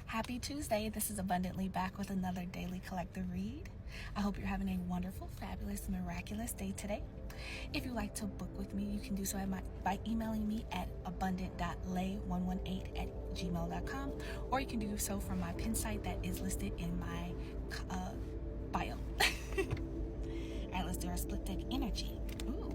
Happy Tuesday. This is Abundant Lei back with another daily collective read. I hope you're having a wonderful, fabulous, miraculous day today. If you'd like to book with me, you can do so by emailing me at abundant.lei118@gmail.com, or you can do so from my pensight that is listed in my bio. All right, let's do our split deck energy. Ooh.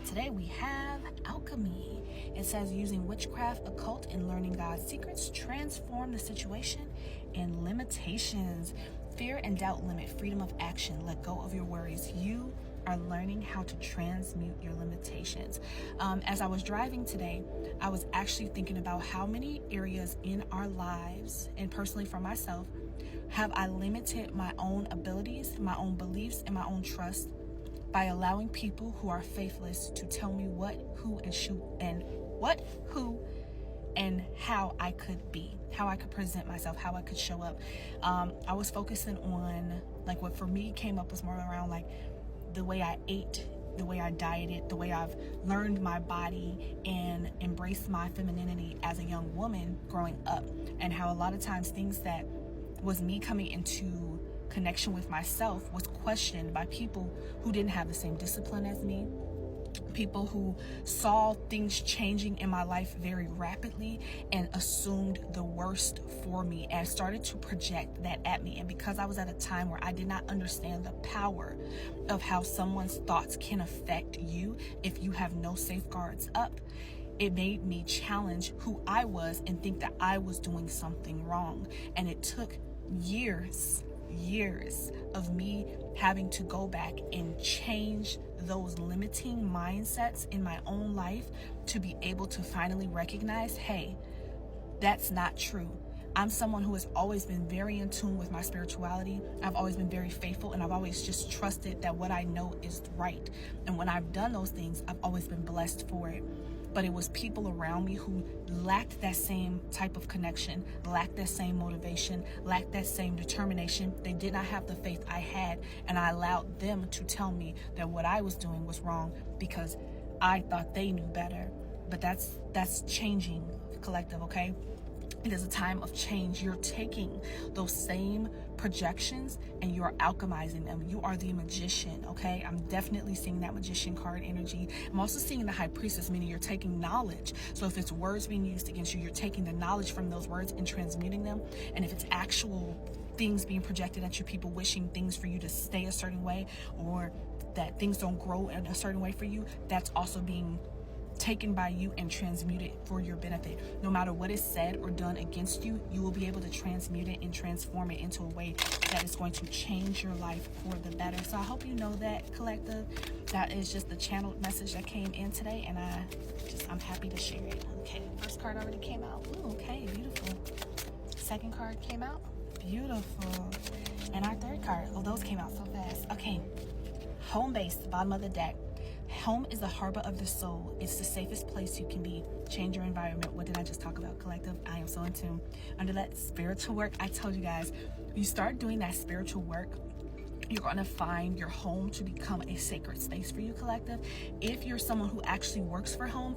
Today we have alchemy. It says using witchcraft, occult, and learning God's secrets transform the situation and limitations. Fear and doubt limit freedom of action. Let go of your worries. You are learning how to transmute your limitations. As I was driving today, I was actually thinking about how many areas in our lives, and personally for myself, have I limited my own abilities, my own beliefs, and my own trust by allowing people who are faithless to tell me what, who, and how I could be, how I could present myself, how I could show up. I was focusing on, like, what for me came up was more around, like, the way I ate, the way I dieted, the way I've learned my body and embraced my femininity as a young woman growing up, and how a lot of times things that was me coming into connection with myself was questioned by people who didn't have the same discipline as me, people who saw things changing in my life very rapidly and assumed the worst for me and started to project that at me. And because I was at a time where I did not understand the power of how someone's thoughts can affect you if you have no safeguards up, it made me challenge who I was and think that I was doing something wrong. And it took years of me having to go back and change those limiting mindsets in my own life to be able to finally recognize, hey, that's not true. I'm someone who has always been very in tune with my spirituality. I've always been very faithful, and I've always just trusted that what I know is right. And when I've done those things, I've always been blessed for it. But it was people around me who lacked that same type of connection, lacked that same motivation, lacked that same determination. They did not have the faith I had, and I allowed them to tell me that what I was doing was wrong because I thought they knew better. But that's changing, collective, okay? It is a time of change. You're taking those same projections and you're alchemizing them. You are the magician, okay? I'm definitely seeing that magician card energy. I'm also seeing the high priestess, meaning you're taking knowledge. So if it's words being used against you, you're taking the knowledge from those words and transmuting them. And if it's actual things being projected at you, people wishing things for you to stay a certain way or that things don't grow in a certain way for you, that's also being taken by you and transmuted for your benefit. No matter what is said or done against you, you will be able to transmute it and transform it into a way that is going to change your life for the better. So I hope you know that, collective. That is just the channeled message that came in today, and I'm happy to share it. Okay, first card already came out. Ooh, okay, beautiful. Second card came out. Beautiful. And our third card. Oh, those came out so fast. Okay. Home base, bottom of the deck. Home is the harbor of the soul. It's the safest place you can be. Change your environment. What did I just talk about, collective? I am so in tune. Under that spiritual work, I told you guys, you start doing that spiritual work, you're going to find your home to become a sacred space for you, collective. If you're someone who actually works for home,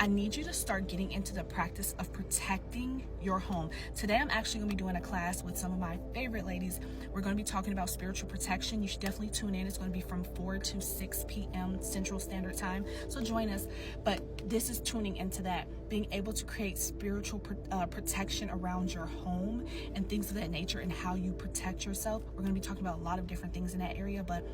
I need you to start getting into the practice of protecting your home. Today, I'm actually going to be doing a class with some of my favorite ladies. We're going to be talking about spiritual protection. You should definitely tune in. It's going to be from 4 to 6 p.m. Central Standard Time. So join us. But this is tuning into that, being able to create spiritual protection around your home and things of that nature and how you protect yourself. We're going to be talking about a lot of different things in that area, but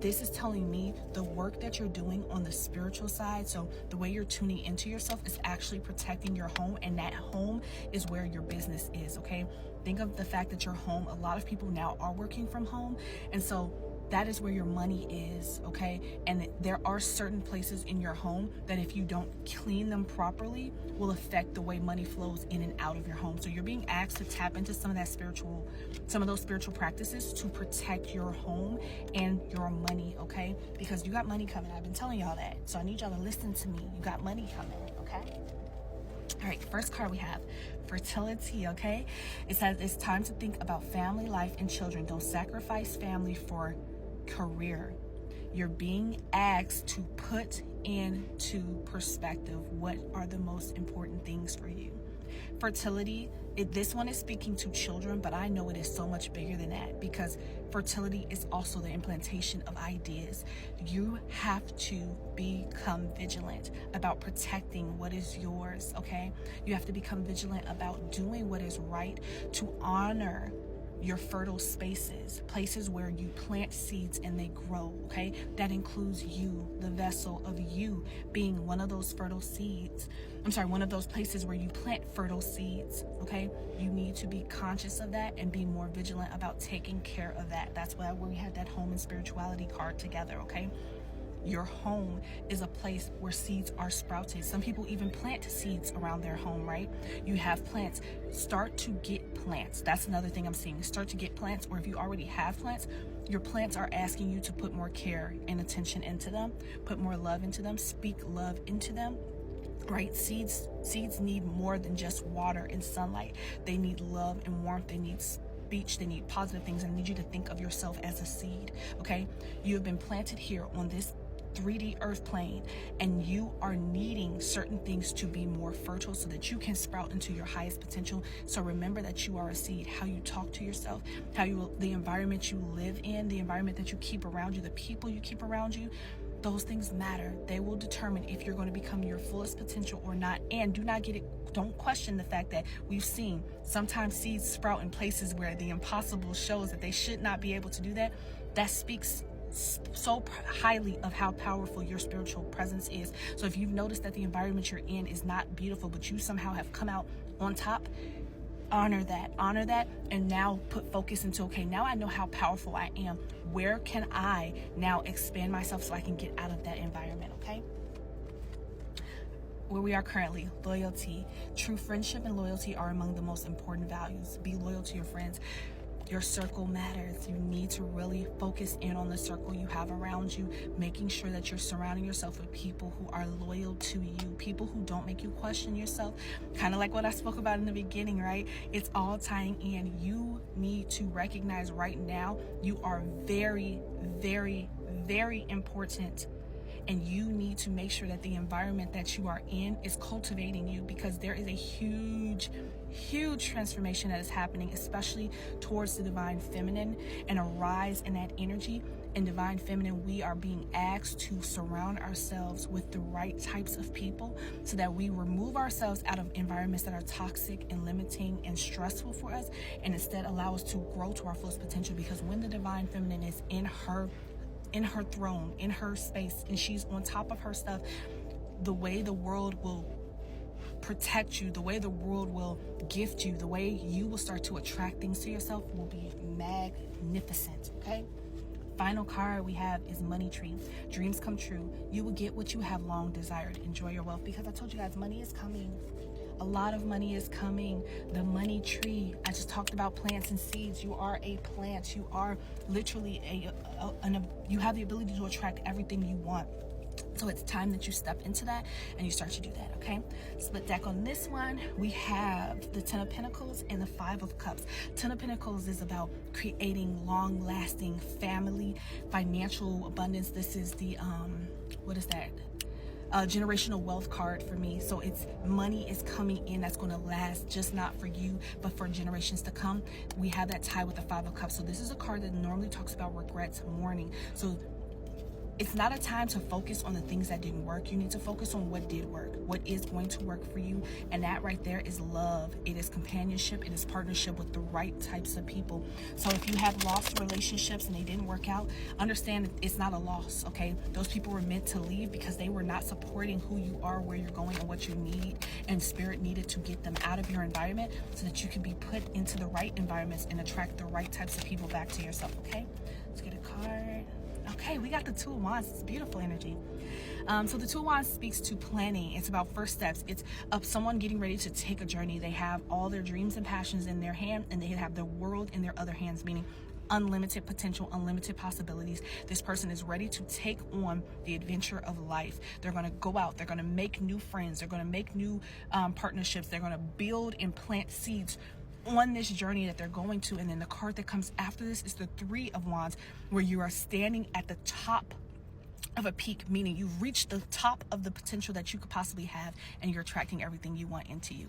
this is telling me the work that you're doing on the spiritual side. So the way you're tuning into yourself is actually protecting your home, and that home is where your business is, okay? Think of the fact that your home, a lot of people now are working from home, and so that is where your money is, okay? And there are certain places in your home that if you don't clean them properly will affect the way money flows in and out of your home. So you're being asked to tap into some of those spiritual practices to protect your home and your money, okay? Because you got money coming. I've been telling y'all that. So I need y'all to listen to me. You got money coming, okay? All right, first card we have fertility, okay? It says it's time to think about family, life, and children. Don't sacrifice family for career. You're being asked to put into perspective what are the most important things for you. Fertility, this one is speaking to children, but I know it is so much bigger than that, because fertility is also the implantation of ideas. You have to become vigilant about protecting what is yours, okay? You have to become vigilant about doing what is right, to honor your fertile spaces, places where you plant seeds and they grow, okay? That includes you, the vessel of you being one of those fertile seeds. One of those places where you plant fertile seeds, okay? You need to be conscious of that and be more vigilant about taking care of that. That's why we had that home and spirituality card together, okay? Your home is a place where seeds are sprouted. Some people even plant seeds around their home, right? You have plants. Start to get plants. That's another thing I'm seeing. Start to get plants, or if you already have plants, your plants are asking you to put more care and attention into them, put more love into them, speak love into them. Right? Seeds need more than just water and sunlight. They need love and warmth. They need speech. They need positive things. And I need you to think of yourself as a seed, okay? You have been planted here on this 3D earth plane, and you are needing certain things to be more fertile so that you can sprout into your highest potential. So remember that you are a seed. How you talk to yourself, the environment you live in, the environment that you keep around you, the people you keep around you, those things matter. They will determine if you're going to become your fullest potential or not. And don't question the fact that we've seen sometimes seeds sprout in places where the impossible shows that they should not be able to do that. That speaks so highly of how powerful your spiritual presence is. So if you've noticed that the environment you're in is not beautiful, but you somehow have come out on top, honor that, and now put focus into, okay, now I know how powerful I am. Where can I now expand myself so I can get out of that environment, okay? Where we are currently, loyalty. True friendship and loyalty are among the most important values. Be loyal to your friends. Your circle matters. You need to really focus in on the circle you have around you, making sure that you're surrounding yourself with people who are loyal to you, people who don't make you question yourself. Kind of like what I spoke about in the beginning, right? It's all tying in. You need to recognize right now you are very, very, very important. And you need to make sure that the environment that you are in is cultivating you, because there is a huge transformation that is happening, especially towards the divine feminine, and a rise in that energy. In divine feminine, we are being asked to surround ourselves with the right types of people so that we remove ourselves out of environments that are toxic and limiting and stressful for us, and instead allow us to grow to our fullest potential. Because when the divine feminine is in her throne, in her space, and she's on top of her stuff, the way the world will protect you, the way the world will gift you, the way you will start to attract things to yourself will be magnificent, okay? Final card we have is money tree. Dreams come true. You will get what you have long desired. Enjoy your wealth, because I told you guys, money is coming. A lot of money is coming. The money tree. I just talked about plants and seeds. You are a plant. You are literally you have the ability to attract everything you want. So it's time that you step into that and you start to do that, okay? Split deck on this one. We have the 10 of Pentacles and the 5 of Cups. 10 of Pentacles is about creating long-lasting family, financial abundance. This is the, what is that? Generational wealth card for me. So it's money is coming in that's going to last, just not for you, but for generations to come. We have that tie with the 5 of Cups. So this is a card that normally talks about regrets, mourning. So it's not a time to focus on the things that didn't work. You need to focus on what did work, what is going to work for you. And that right there is love. It is companionship. It is partnership with the right types of people. So if you have lost relationships and they didn't work out, understand that it's not a loss, okay? Those people were meant to leave because they were not supporting who you are, where you're going, and what you need. And spirit needed to get them out of your environment so that you can be put into the right environments and attract the right types of people back to yourself, okay? Let's get a card. Okay, we got the 2 of Wands. It's beautiful energy. So the 2 of Wands speaks to planning. It's about first steps. It's of someone getting ready to take a journey. They have all their dreams and passions in their hand, and they have the world in their other hands, meaning unlimited potential, unlimited possibilities. This person is ready to take on the adventure of life. They're going to go out. They're going to make new friends. They're going to make new partnerships. They're going to build and plant seeds on this journey that they're going to. And then the card that comes after this is the 3 of Wands, where you are standing at the top of a peak, meaning you've reached the top of the potential that you could possibly have, and you're attracting everything you want into you.